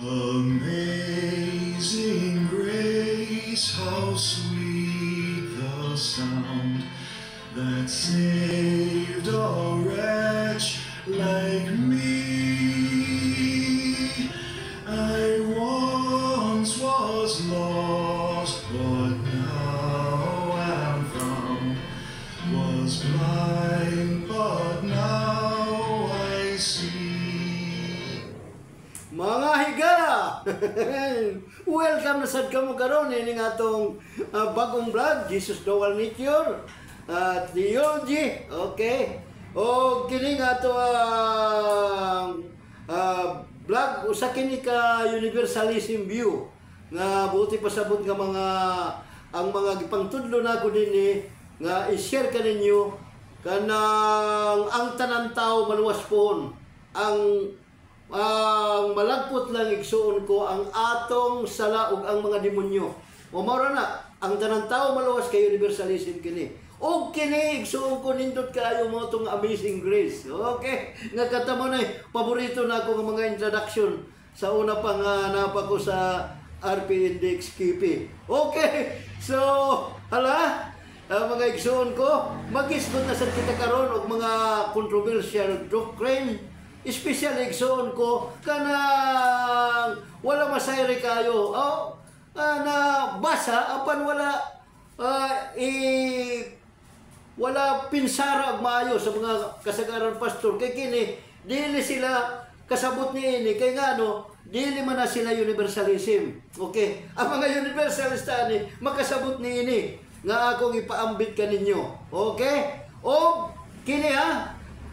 Amazing grace, how sweet the sound that saved a wretch like me. I once was lost, but now am found. Was blind, but now I see. Mga higala! Welcome na sad kamo karon ini atong bagong vlog, Jesus Dual Nature Theology. Okay. O kini ato ang vlog usa kini ka universalism view nga buti pasabot nga ang mga gipangtudlo nako dinhi nga i-share kaninyo kanang ang tanan tawo maluwas pohon ang malagpot lang igsuon ko ang atong sala ug ang mga demonyo. O mao na ang tanan tawo maluwas kay universalism kini. Og kini igsuon ko nindot kaayo mo tong Amazing Grace. Okay, nga katamo na paborito na ako nga mga introduction sa una pa nga napa ko sa RP Index KP. Okay, so hala mga igsuon ko, mag-isgot na sad kita karon og mga controversial doctrine, especially igsuon ko kanang wala masayri kayo na basa apan wala pinsara og maayo sa mga kasagaran pastor kay kini dili sila kasabot niini kay ngano dili man na sila universalism. Okay, ang mga universalista ni makasabot niini nga akong ipaambit kaninyo. Okay? O kini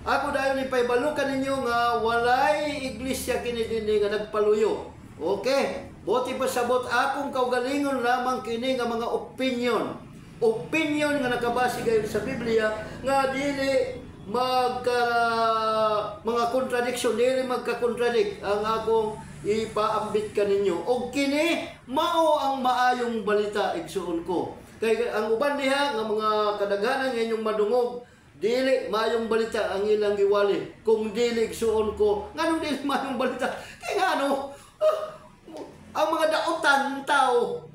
ako dayon ipaibalo kaninyo nga walay iglesia kini dinhi nga nagpaluyo. Okay? Buti pasabot akong kaugalingon lamang kini nga mga opinion. Opinion nga nakabase gayud sa Biblia nga dili mga contradiction, dili magka-contradict ang akong ipaambit kaninyo. O kini mao ang maayong balita igsuon ko. Kay ang uban diha nga mga kadaghanan nga inyong madungog dili maayong balita ang ilang giwali kung dili igsuon ko ngano dili maayong balita kay ngano ang mga daotan tao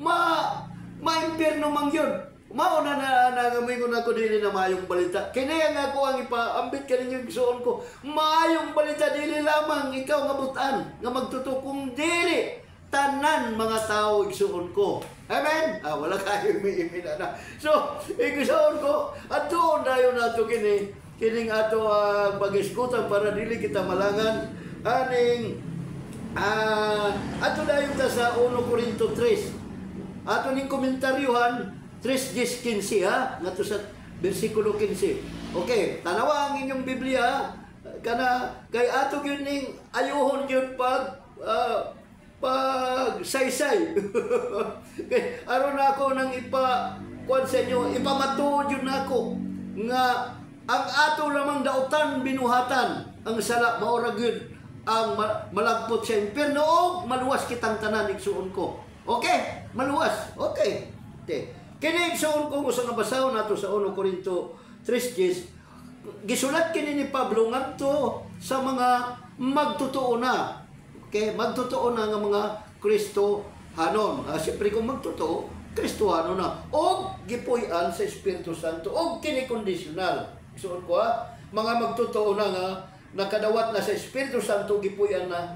ma-impierno man yun. Mao na nagamingon ako dili na maayong balita. Kini nga ako ang ipaambit kaninyo igsuon ko. Maayong balita dili lamang ikaw nga butan nga magtutok kung dili tanan mga tao igsuon ko. Amen? Wala kayo may na. So, igsuon ko at doon dayon nato kining ato pag-iskutan para dili kita malangan aning ato dayon ta sa 1 Corinto 3. Ato ning komentaryohan 3:15 ngadto sa bersikulo 15. Okay, tanawa ang inyong Biblia kana kay ato gyud ning ayuhon gyud pag saysay. Kay aron ako nang kuan sa inyo, ipamatuod yun nako nga ang ato lamang dautan binuhatan ang sala maura gyud ang malagpot sa impierno o maluwas kitang tanan igsuon ko. Okay? Maluwas. Okay. Kini igsuon ko usa nga basahon nato sa 1 Corinto 3:10 gisulat kini ni Pablo ngadto sa mga magtotoo na. Okay, magtotoo na nga mga Kristohanon. Siyempre kung magtotoo, Kristohanon na. O gipuy-an sa Espiritu Santo. O kini-conditional. Isuon ko mga magtotoo na nga nakadawat na sa Espiritu Santo, gipuy-an na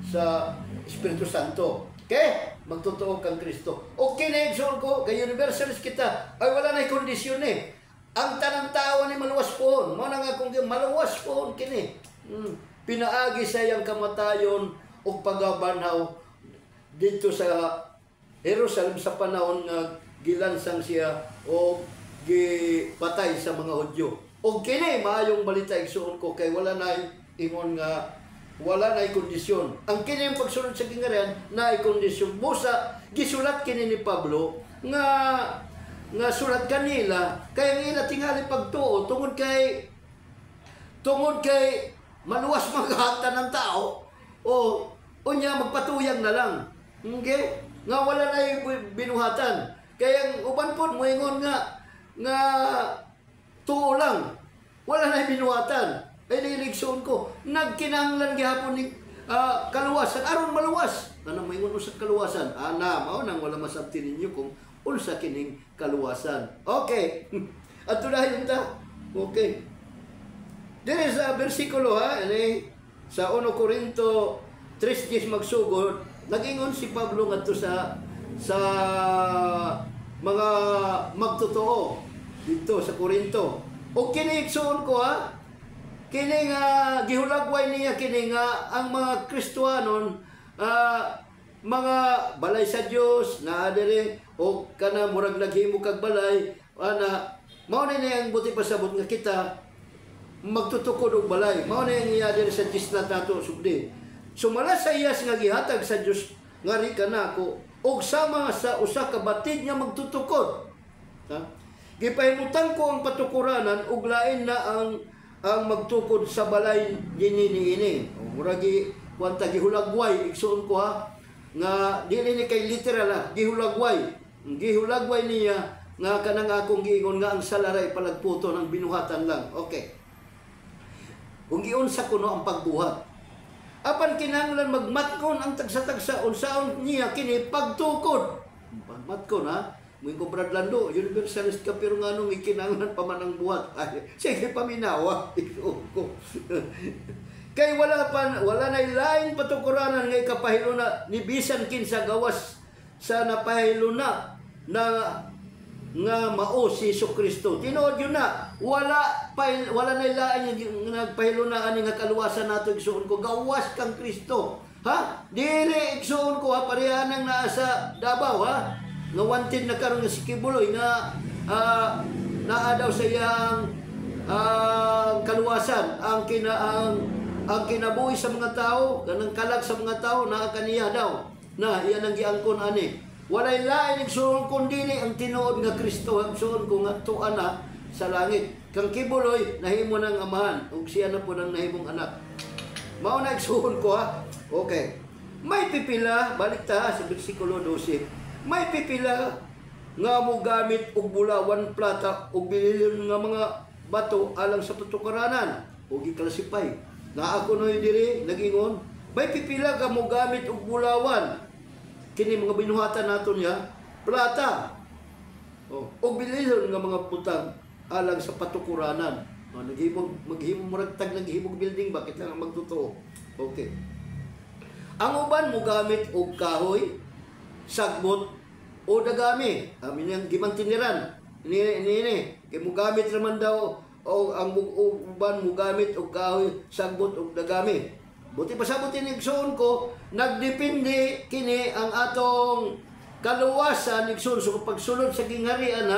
sa Espiritu Santo. Okay? Magtotoo kang Kristo. O kini-isuon ko, kay universalist kita, ay wala na kondisyon eh. Ang tanang tao ni maluwas pohon. Mga nga kung maluwas pohon kini. Pinaagi sa iyang kamatayon o pagabanaw dito sa Jerusalem sa panahon nga gilansang siya o gipatay sa mga Hudyo. O kini maayong balita igsuon ko kay wala na ingon nga wala na kondisyon. Ang kini yung pagsunod sa kingaran na kondisyon. Busa gisulat kini ni Pablo nga sulat kanila kay ang ila tingali pagtuo tungod kay maluwas maghata ng tao o unya magpatuyang na lang. Okay? Nga wala na binuhatan. Kaya ang uban po mo ingon nga tuo lang. Wala na binuhatan. Ay liligsoon ko. Nagkinanglan gihapon ni kaluwasan aron maluwas. Ano maingon sa kaluwasan? Ana mao nang wala masabti ninyo kung unsa kining kaluwasan. Okay. Adto dayon ta. Okay. Dili sa bersikulo ani sa 1 Korinto 3:10 magsugod, nag-ingon si Pablo ngadto sa mga magtotoo dito sa Korinto. O kini igsoon ko kini nga gihulagway niya kini nga ang mga Kristiyanon mga balay sa Dios na diri o kana murag naghimo kag balay ana mao ni ang buti pasabot nga kita magtutukod og balay. Mao na yung iya diri sa tislat nato sugdi. Sumala sa iyas nga gihatag sa Dios nga ri kanako og sama sa usa ka batid nga magtutukod. Gipahimutan ko ang patukuranan ug lain na ang magtukod sa balay dinini. Murag kuanta gihulagway igsuon ko nga dili ni kay literal gihulagway. Gihulagway niya nga kanang akong giingon nga ang salaray palagputo ng binuhatan lang. Okay. Kung giunsa kuno ang pagbuhat. Apan kinahanglan magmatkon ang tagsa-tagsa unsaon niya kini pagtukod. Matkon Muy ko Bradlando, universalist ka pero nga nung ikinahanglan pa man ang buhat. Ay, sige paminawa. Ko. Kay wala na ilain patukuranan nga ikapahiluna ni bisan kinsa gawas sa napahiluna na nga mao si Jesucristo. Tinuod yun na. Wala na ilain yung nagpahilunaan nga kaluwasan nato igsuon ko. Gawas kang Kristo. Dili igsuon ko pareha nang naa sa Davao Nga wanted na karon nga si Kibuloy nga naa daw sa iyang kaluwasan ang kinabuhi sa mga tao, kanang kalag sa mga tao naa kaniya daw. Na iyan ang giangkon ani. Walay lain igsuon kun dili ang tinuod nga Kristo igsuon ko nga tuan na sa langit. Kang Kibuloy nahimo nang amahan ug siya na po nang nahimong anak. Mao na igsuon ko Okay. May pipila balik ta sa bersikulo 12. May pipila nga mo gamit og bulawan plata ug bililon nga mga bato alang sa patukaranan ug giklasipay. Na ako noy diri nagingon, may pipila ka mo gamit og bulawan kini mga binuhatan nato niya plata og bililon nga mga butang alang sa patukuranan. Maghimo murag tag naghimog building bakit lang magtotoo. Okay. Ang uban mo gamit og kahoy, sagbot o dagami. Amin yang gimantiniran. Ini kay mo gamit naman daw o ang uban mo gamit og kahoy, sagbot og dagami. Buti pasabot ini igsuon ko, nagdepende kini ang atong kaluwasan igsuon so pagsulod sa gingharian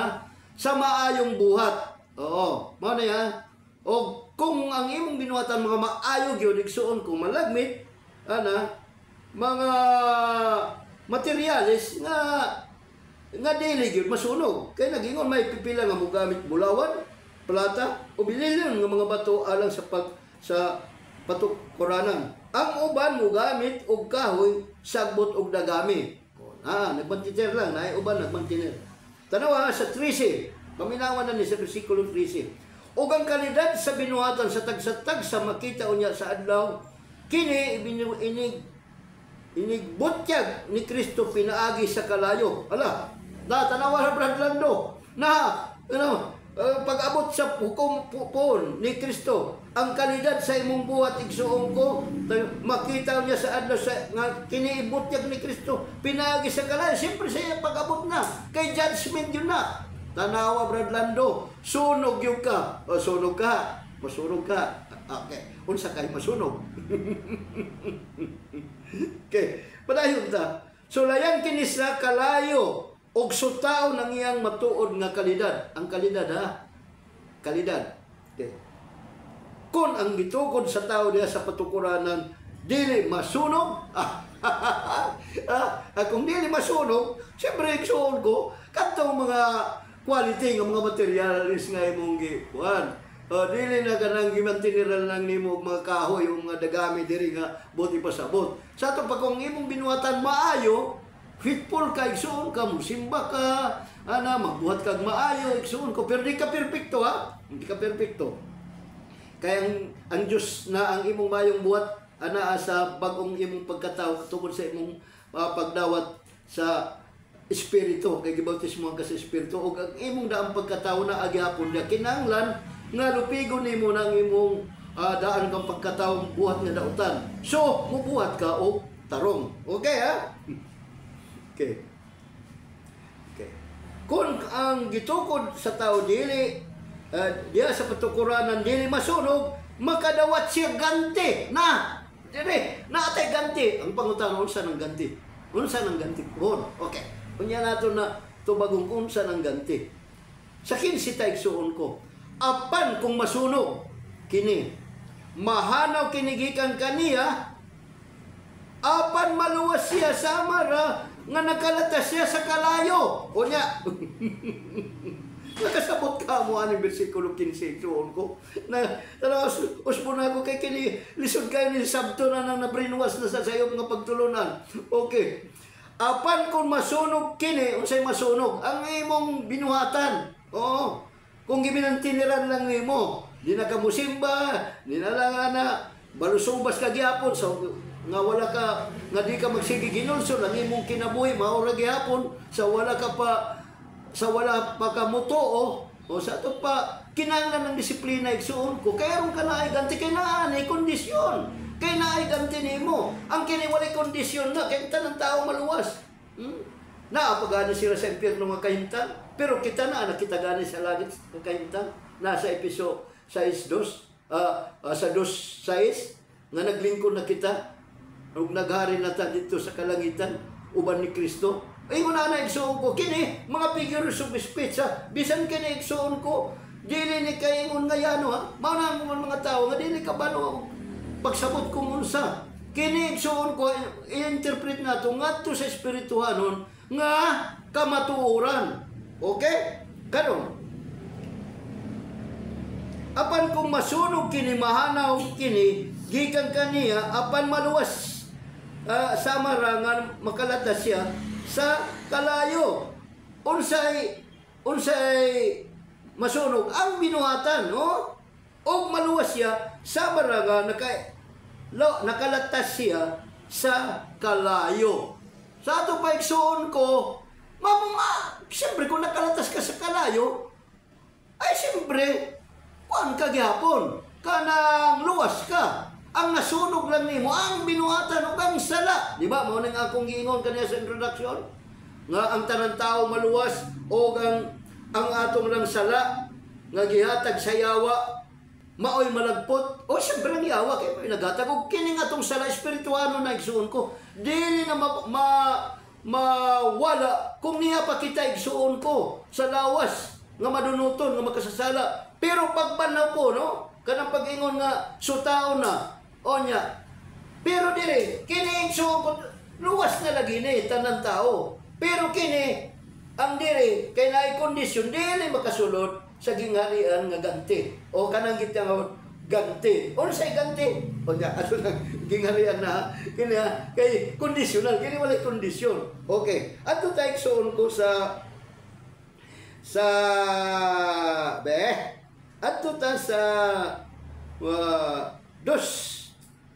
sa maayong buhat. Oo, mao na ya. O kung ang imong binuhatan mga maayo gyud igsuon ko malagmit mga materyales nga dili gyud masunog. Kay nagingon may pipila nga mo gamit bulawan, plata o bililon nga mga bato alang sa patukuranan. Ang uban mo gamit og kahoy, sagbot og dagami. Nagmantiner lang, naay uban nagmantiner. Tanawa sa 13, paminawan na ni sa bersikulo 13. Ug ang kalidad sa binuhatan sa tagsa-tagsa makita unya sa adlaw, kini inigbutyag ni Kristo pinaagi sa kalayo. Tanawa sa Bradlando pag-abot sa hukom poon ni Kristo, ang kalidad sa imong buhat igsuon ko, makita niya sa adlaw nga kiniibutyag ni Kristo pinaagi sa kalayo. Siyempre siya pag-abot na kay judgment yun na. Tanawa Bradlando, sunog yung ka. Sunog ka. Masunog ka. Okay. Unsa kay masunog? Okay. Padayon ta. So layan kini sa kalayo og sutaw ng iyang matuod nga kalidad. Ang kalidad kalidad. Okay. Kung ang gitukod sa tao diha sa patukuranan dili masunog, kung dili masunog, siyempre igsuon ko kadtong mga quality ng mga materials nga imong gipuan. Dili na kanang gimantiniran lang nimo mga kahoy yung mga dagami diri nga buti pasabot. Sa ato pa kung imong binuhatan maayo, fitful ka igsuon ka, musimba ka, magbuhat kag maayo igsuon ko, pero di ka perpekto Hindi ka perpekto. Kaya ang Dios na ang imong mayong buhat anaa sa bagong imong pagkatao tungod sa imong pagdawat sa espiritu, kay gibautismo ka sa espiritu, ug ang imong daang pagkatao na agyapon niya kinahanglan nga lupigon nimo nang imong daan kang pagkatao buhat nga dautan. So mubuhat ka og tarong. Okay ha? Okay. Okay. Kung ang gitukod sa tao dili diya sa patukuranan dili masunog, makadawat siya ganti na. Dili naatay ganti. Ang pangutana unsa nang ganti? Unsa nang ganti? Okay. Kunya nato na tubagong unsa nang ganti. Sa kinsi ta igsuon ko. Apan kung masunog kini, mahanaw kinigikan kaniya, apan maluwas siya sa amara nga nakalatas siya sa kalayo. Kunya. Nakasabot ka mo ang versikulo 15 igsuon ko. Na talaga usbo na ako kay kini lisod kayo ni sabto na nang nabrinwas na sa sayop nga pagtulunan. Okay. Apan kung masunog kini, unsay masunog? Ang imong binuhatan. Oo. Kung giminantiniran lang nimo, di na ka musimba, di na lang na balusubas ka gyapon so nga wala ka nga di ka magsige ginulso lang imong kinabuhi mao ra gyapon sa wala pa ka mutuo o sa to pa kinahanglan ng disiplina igsuon ko kay aron ka na ay ganti kay naa ni kondisyon. Kay naay ganti nimo. Ang kini walay kondisyon na kay tanang tao maluwas. Naapagani sila sa impyerno nga kahintan, pero kita na nakita gani sa langit nga kahintan. Nasa episo 6:2 sa 2:6 nga naglingkod na kita ug naghari na ta dito sa kalangitan uban ni Kristo. Ay mo na igsuon ko kini mga figures of speech bisan kini igsuon ko dili ni kay ingon nga yano mao na mga tao nga dili ka balo pagsabot kung unsa kini igsuon ko i-interpret nato ngadto sa espirituhanon nga kamatuoran. Okay? Karon apan kung masunog kini mahanaw kini gikan kaniya apan maluwas sa marangan makalatas siya sa kalayo. Unsay masunog ang binuhatan, no? O maluwas siya sa marangan nakalatas siya sa kalayo. Sa ato pa igsuon ko, siyempre kung nakalatas ka sa kalayo, ay siyempre, kuan ka gyapon, kanang luwas ka. Ang nasunog lang nimo ang binuhatan ug ang sala. Di ba? Mao ning akong giingon kaniya sa introduction nga ang tanang tao maluwas o ang atong lang sala nga gihatag sa yawa maoy malagpot. O siyempre ang yawa kay may naghatag og kini nga atong sala espirituano na igsuon ko. Dili na mawala kung niya pa kita igsuon ko sa lawas nga madunuton nga makasasala. Pero pagpanaw po no kanang pag-ingon nga sutao na onya. Pero dili kini igsuon ko luwas na lagi ni tanang tao. Pero kini ang dili kay naay kondisyon dili makasulod sa gingharian nga ganti o kanang gitang ganti. Unsay ganti? O nya ato nang gingharian na kini kay kondisyonal kini wala kondisyon. Okay. Ato tay igsuon ko sa ato ta sa 2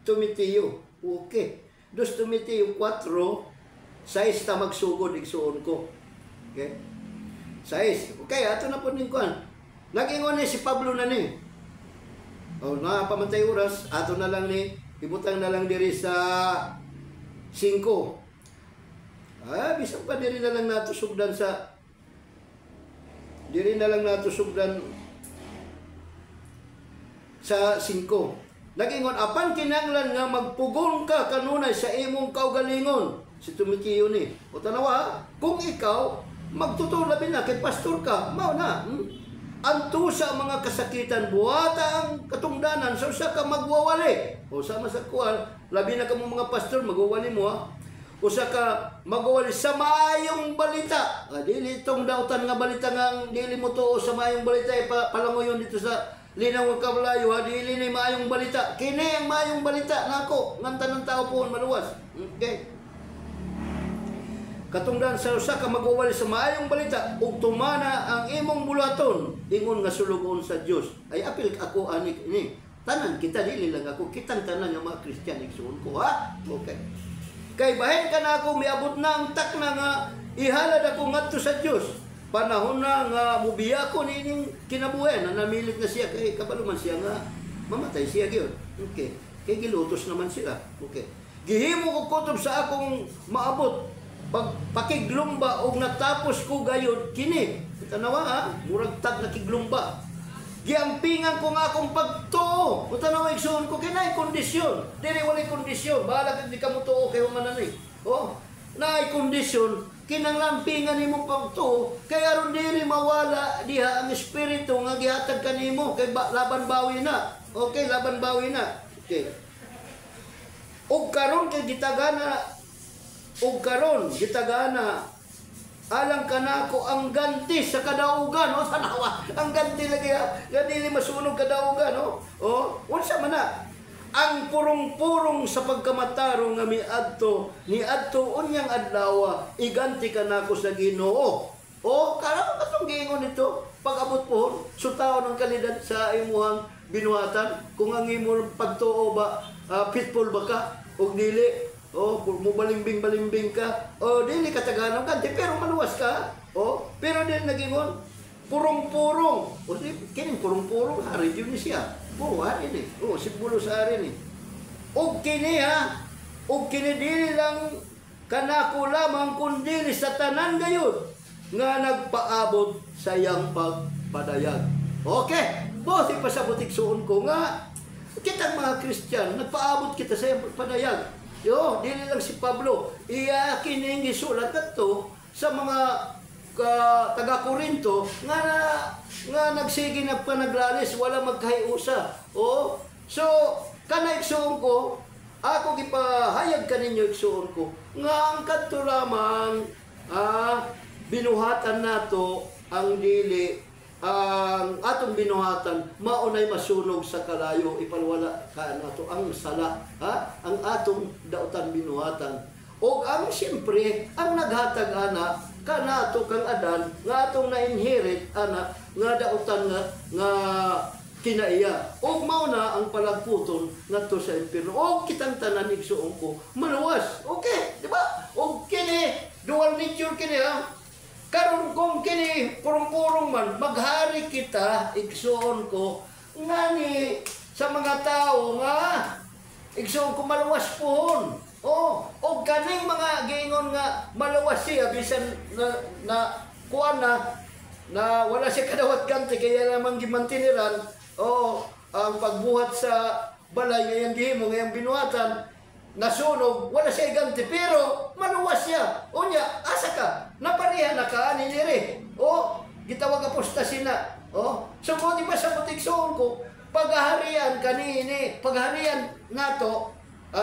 Timoteo. Okay. 2 Timoteo 4:6 ta magsugod igsuon ko. Okay? 6. Okay, ato na po ning kuan. Nag-ingon ni si Pablo na ni. O na pamantay oras, ato na lang ni ibutang na lang diri sa 5. Bisan pa diri na lang nato sugdan sa sa 5. Nag-ingon apan kinahanglan nga magpugon ka kanunay sa imong kaugalingon. Si Timoteo ni. O tanawa, kung ikaw magtuturo labi na kay pastor ka, mao na. Anto sa mga kasakitan buhata ang katungdanan sa usa ka magwawali. O sama sa kuan, labi na kamo mga pastor magwawali mo usa ka magwawali sa maayong balita. Dili tong dautan nga balita nga dili mo tuo sa maayong balita palangoyon dito sa linaw nga kablayo dili ni maayong balita. Kini ang maayong balita nako ngantan ng tao po maluwas. Okay. Katungdan sa usa ka magwawali sa maayong balita ug tumana ang imong bulaton ingon nga sulugon sa Dios. Ay apil ako ani ini. tanan kita dili lang ako, kitang tanan nga mga Kristiyan igsoon ko, ha? Okay. Kay bahin ka na ako, miabot na ang takna nga ihalad ako ngadto sa Dios. Panahon na nga mubiya ko nining kinabuhi na namilit na siya kay kabaluman siya nga mamatay siya gyud. Okay. Kay gilutos naman sila. Okay. Gihimo ko kutob sa akong maabot pag pakiglumba og natapos ko gayud kini. Tanawa ha, murag tag nakiglumba. Giampingan ko nga akong pagtuo. Tanawa igsoon ko kinay kondisyon. Dili walay kondisyon. Bahala ka di ka mo tuo kay humanan ni. Oh, naay kondisyon kinanglampingan nimo pagtuo kay aron dili mawala diha ang espiritu nga gihatag kanimo kay laban bawi na. Okay, laban bawi na. Okay. Og karon kay gitagana alang kanako ang ganti sa kadaugan, o tanawa ang ganti lagi ha dili masunog kadaugan, o unsa man na ang purong-purong sa pagkamatarong nga niadto unyang adlaw iganti kanako sa Ginoo. O karon katong giingon nito pag-abot po sutaw ng kalidad sa imuhang binuhatan kung ang imong pagtuo ba pitful ba ka og dili. O, mubalimbing-balimbing ka. O, dili ka taganong kanti, pero maluwas ka. O, pero din nagingon, purong-purong. O, kining purong-purong, hari yun ni siya. O, hari ni. O, simbolo sa hari ni. O, kini ha. O, kini dili lang kanako lamang kundi sa tanan gayon nga nagpaabot sa iyang pagpadayag. Okay. Both ipasabutik suon ko nga, kitang mga Kristiyan, nagpaabot kita sa iyang pagpadayag. Yo, dili lang si Pablo. Iya kining gisulat kadto sa mga taga-Korinto nga nagsige na panaglalis wala magkahiusa. Oh, so kana igsuon ko, ako gipahayag kaninyo igsuon ko nga ang kadto lamang binuhatan nato ang dili ang atong binuhatan maunay masunog sa kalayo ipalwala ka nato ang sala ang atong dautan binuhatan og ang siyempre ang naghatag ana kanato kang Adan nga atong na-inherit ana nga dautan nga kinaiya og mao na ang palagputon ngadto sa impierno og kitang tanan igsuon ko maluwas. Okay, di ba? Og kini dual nature kini karon kung kini purong-purong man maghari kita igsuon ko ngani sa mga tao nga igsuon ko maluwas pohon. O kaning mga giingon nga maluwas siya bisan na kuan na wala siya kadawat ganti kaya lamang gimantiniran ang pagbuhat sa balay ngayang gihimo ngayang binuhatan nasunog, wala siya ganti, pero maluwas siya. O niya, asa ka? Naparihan na ka, niliri. O, gitawag apostasin na. O, so mo di ba sa butiksoon ko, paghaharian kanini, paghaharian nato,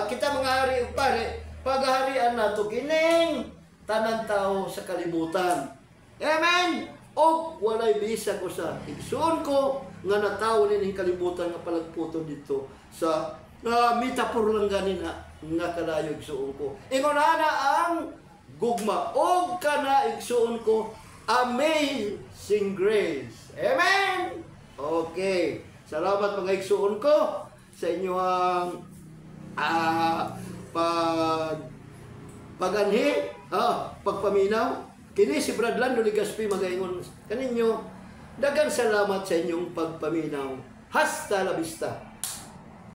kita mga hari pare, paghaharian nato, kining tanan tao sa kalibutan. Amen! O, walay bisa ko sa igsoon ko, nga nataw nining kalibutan nga palagputo dito sa mitapur lang ganina nga kalayo igsuon ko. Ingon ana ang gugma og kana igsuon ko amazing grace. Amen. Okay. Salamat mga igsuon ko sa inyong paganhi, pagpaminaw. Kini si Bradlando Ligaspi magaingon kaninyo daghang salamat sa inyong pagpaminaw. Hasta la vista.